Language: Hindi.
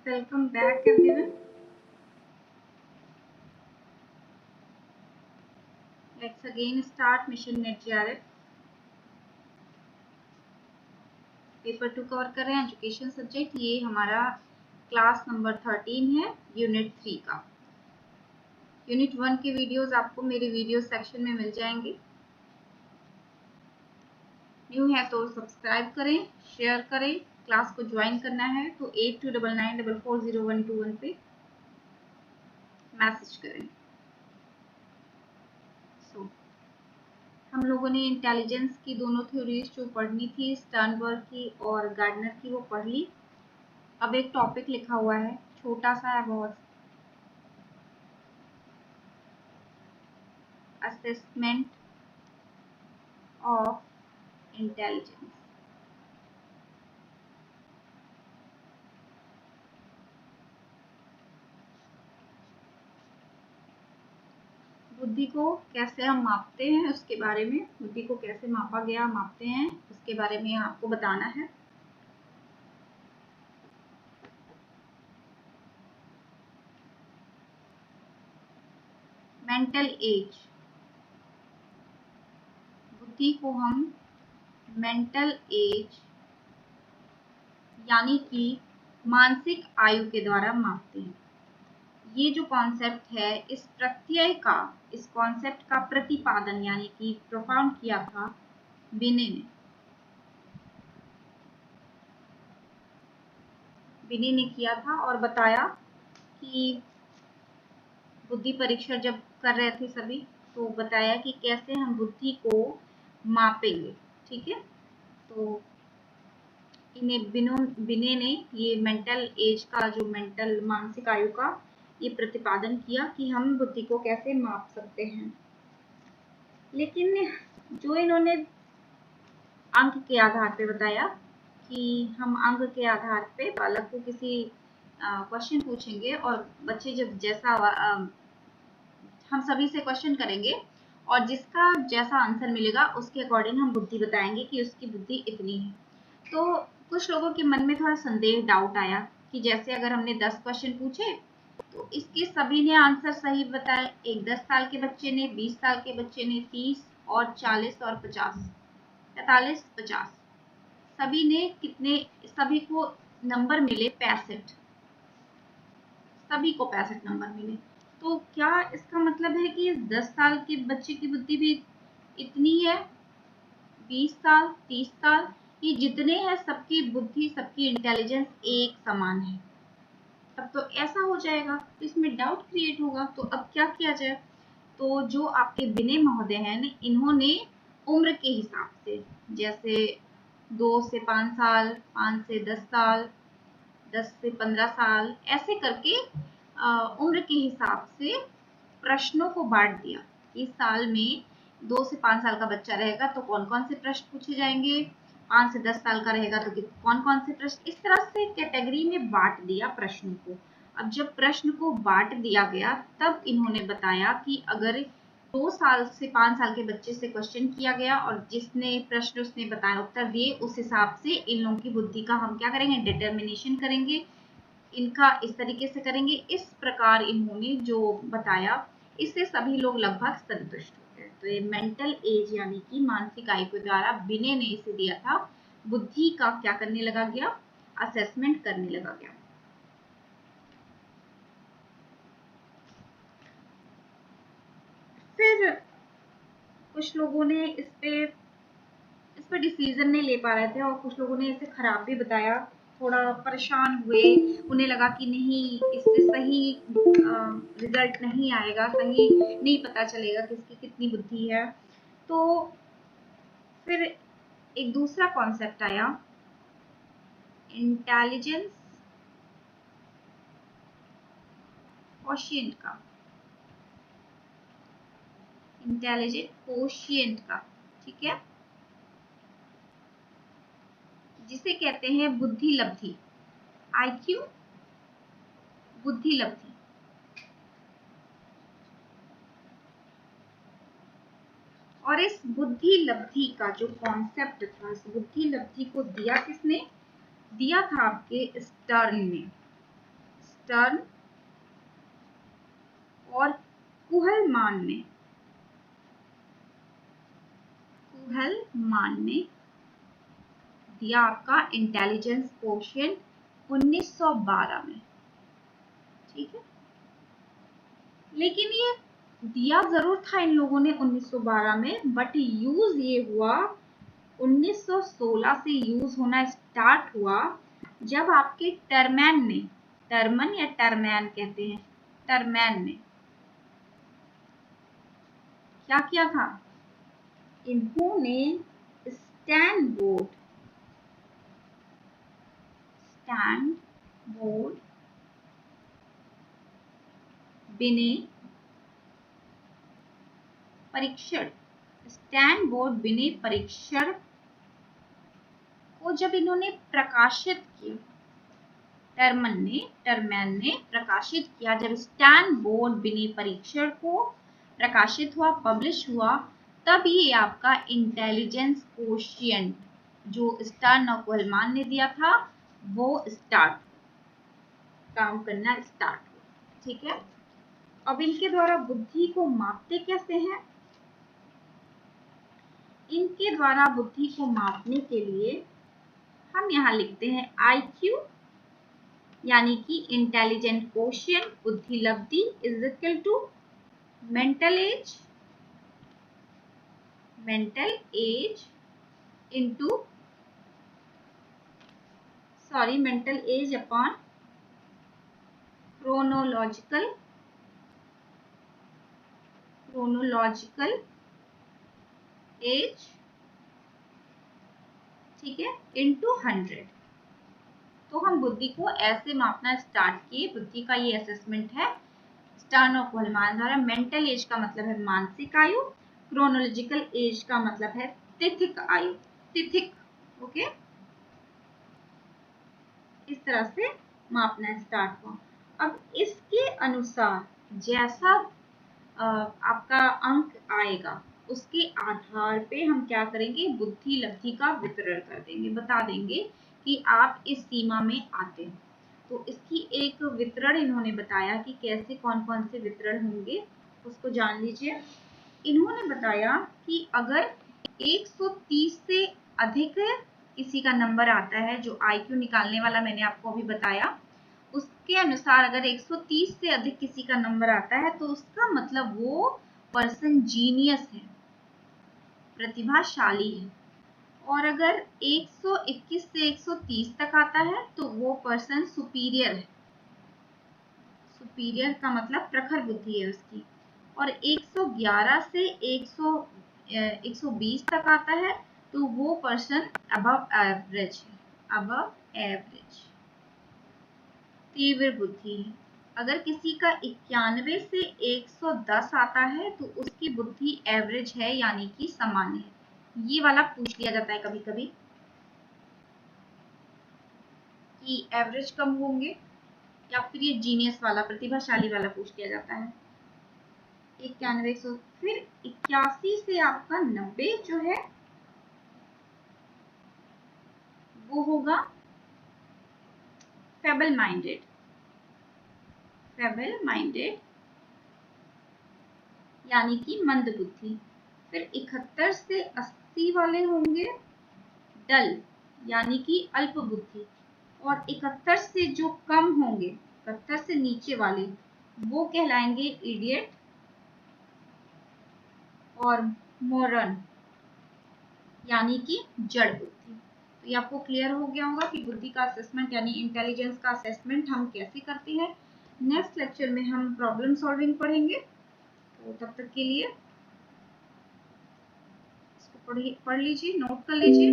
welcome back everyone. Let's again start Mission Net JRF. Paper 2 cover कर रहे हैं एजुकेशन सब्जेक्ट। ये हमारा क्लास नंबर 13 है यूनिट 3 का। यूनिट 1 के वीडियोस आपको मेरे वीडियो सेक्शन में मिल जाएंगे। न्यू है तो सब्सक्राइब करें, शेयर करें। क्लास को ज्वाइन करना है तो 8299440121 पे मैसेज करें। हम लोगों ने इंटेलिजेंस की दोनों थ्योरीज जो पढ़नी थी, स्टर्नबर्ग की और गार्डनर की, वो पढ़ ली। अब एक टॉपिक लिखा हुआ है, छोटा सा है बहुत, असेसमेंट ऑफ इंटेलिजेंस। बुद्धि को कैसे हम मापते हैं उसके बारे में, बुद्धि को कैसे मापा गया, मापते हैं उसके बारे में आपको बताना है। मेंटल एज, बुद्धि को हम मेंटल एज यानी कि मानसिक आयु के द्वारा मापते हैं। ये जो कॉन्सेप्ट है, इस प्रत्यय का, इस कॉन्सेप्ट का प्रतिपादन यानी कि प्रोफाउंड किया था बिने ने किया था और बताया कि बुद्धि परीक्षण जब कर रहे थे सभी, तो बताया कि कैसे हम बुद्धि को मापेंगे। ठीक है, तो इन्हें बिने ने ये मेंटल एज का, जो मेंटल मानसिक आयु का, ये प्रतिपादन किया कि हम बुद्धि को कैसे माप सकते हैं। लेकिन जो इन्होंने अंक के आधार पे बताया कि हम अंक के आधार पे बालक को किसी क्वेश्चन पूछेंगे और बच्चे जब जैसा हम सभी से क्वेश्चन करेंगे और जिसका जैसा आंसर मिलेगा उसके अकॉर्डिंग हम बुद्धि बताएंगे कि उसकी बुद्धि इतनी है। तो कुछ लोगों के मन में थोड़ा संदेह, डाउट आया कि जैसे अगर हमने 10 क्वेश्चन पूछे तो इसके सभी ने आंसर सही बताए। एक 10 साल के बच्चे ने, 20 साल के बच्चे ने, 30 और 40 और 50, 45, 50, सभी ने कितने, सभी को नंबर मिले 65, सभी को 65 नंबर मिले। तो क्या इसका मतलब है कि 10 साल के बच्चे की बुद्धि भी इतनी है, 20 साल, 30 साल, ये जितने हैं सबकी बुद्धि, सबकी इंटेलिजेंस एक समान है? अब तो ऐसा हो जाएगा तो इसमें डाउट क्रिएट होगा। तो अब क्या किया जाए? तो जो आपके विनय महोदय हैं, इन्होंने उम्र के हिसाब से, जैसे 2 से 5 साल, 5 से 10 साल, 10 से 15 साल, ऐसे करके उम्र के हिसाब से प्रश्नों को बांट दिया। इस साल में 2 से 5 साल का बच्चा रहेगा तो कौन कौन से प्रश्न पूछे जाएंगे, 5 से 10 साल का रहेगा तो कौन कौन से प्रश्न, इस तरह से कैटेगरी में बांट दिया प्रश्नों को। अब जब प्रश्न को बांट दिया गया तब इन्होंने बताया कि अगर 2 साल से 5 साल के बच्चे से क्वेश्चन किया गया और जिसने प्रश्न उसने बताया, उत्तर दिए, उस हिसाब से इन लोगों की बुद्धि का हम क्या करेंगे, डिटर्मिनेशन करेंगे, इनका इस तरीके से करेंगे। इस प्रकार इन्होंने जो बताया, इससे सभी लोग लगभग संतुष्ट हो गए। तो ये मेंटल एज यानी कि मानसिक आयु के द्वारा बिने ने इसे दिया था, बुद्धि का क्या करने लगा गया, असेसमेंट करने लगा गया। फिर कुछ लोगों ने इस पर डिसीजन नहीं ले पा रहे थे और कुछ लोगों ने इसे खराब भी बताया, थोड़ा परेशान हुए, उन्हें लगा कि नहीं, इससे सही रिजल्ट नहीं आएगा, सही नहीं पता चलेगा कि इसकी कितनी बुद्धि है। तो फिर एक दूसरा कॉन्सेप्ट आया, इंटेलिजेंस कोशिएंट का, इंटेलिजेंट कोशिएंट का, ठीक है, जिसे कहते हैं बुद्धि लब्धि, आईक्यू, बुद्धि लब्धि। और इस बुद्धि लब्धि का जो कॉन्सेप्ट था, इस बुद्धि लब्धि को दिया किसने, दिया था आपके स्टर्न ने। स्टर्न और कुहलमान ने दिया आपका इंटेलिजेंस कोशेंट 1912 में, ठीक है। लेकिन ये दिया जरूर था इन लोगों ने 1912 में, बट यूज ये हुआ 1916 से यूज होना स्टार्ट हुआ जब आपके टर्मैन ने, टर्मन या टर्मैन कहते हैं, टर्मैन ने क्या किया था, इन्होंने स्टैंड बोर्ड बिने परीक्षण को जब इन्होंने प्रकाशित किया, टर्मैन ने प्रकाशित किया, जब स्टैंड बोर्ड बिने परीक्षण को प्रकाशित हुआ, पब्लिश हुआ, तब ये आपका इंटेलिजेंस कोशिएंट जो स्टर्न और कुहलमान ने दिया था वो काम करना स्टार्ट हुआ, ठीक है। अब इनके द्वारा बुद्धि को मापते कैसे हैं? इनके द्वारा बुद्धि को मापने के लिए हम यहाँ लिखते हैं IQ यानी कि इंटेलिजेंट कोशिएंट, बुद्धि लब्धि is equal to mental age upon chronological age, ठीक है, इनटू 100। तो हम बुद्धि को ऐसे मापना स्टार्ट किए। बुद्धि का ये असेसमेंट है स्टर्न और कुहलमान द्वारा। मेंटल एज का मतलब है मानसिक आयु, क्रोनोलॉजिकल एज का मतलब है तिथिक आयु, ओके। इस तरह से मापना स्टार्ट हुआ। अब इसके अनुसार जैसा आपका अंक आएगा उसके आधार पे हम क्या करेंगे, बुद्धि लब्धि का वितरण कर देंगे, बता देंगे कि आप इस सीमा में आते हैं। तो इसकी एक वितरण इन्होंने बताया कि कैसे कौन कौन से वितरण होंगे, उसको जान लीजिए। इन्होंने बताया कि अगर 130 से अधिक किसी का नंबर आता है, जो IQ निकालने वाला मैंने आपको अभी बताया, उसके अनुसार अगर 130 से अधिक किसी का नंबर आता है तो उसका मतलब वो पर्सन जीनियस है, प्रतिभाशाली है। और अगर 121 से 130 तक आता है तो वो पर्सन सुपीरियर है, सुपीरियर का मतलब प्रखर बुद्धि है उसकी। और 111 से 120 तक आता है तो वो पर्सन अबव एवरेज है, अबव एवरेज तीव्र बुद्धि है। अगर किसी का 91 से 110 आता है तो उसकी बुद्धि एवरेज है यानी कि सामान्य है। ये वाला पूछ लिया जाता है कभी कभी कि एवरेज कम होंगे, या फिर ये जीनियस वाला, प्रतिभाशाली वाला पूछ लिया जाता है। 91 100, फिर 81 से आपका 90 जो है वो होगा फेबल माइंडेड यानी कि मंद बुद्धि। फिर 71 से 80 वाले होंगे डल यानी कि अल्प बुद्धि। और 71 से जो कम होंगे, 71 से नीचे वाले, वो कहलाएंगे इडियट और मोरन यानी कि जड़ बुद्धि। तो ये आपको क्लियर हो गया होगा कि बुद्धि का असेसमेंट यानी इंटेलिजेंस का असेसमेंट हम कैसे करते हैं। नेक्स्ट लेक्चर में हम प्रॉब्लम सॉल्विंग पढ़ेंगे। तो तब तक के लिए इसको पढ़ लीजिए, नोट कर लीजिए।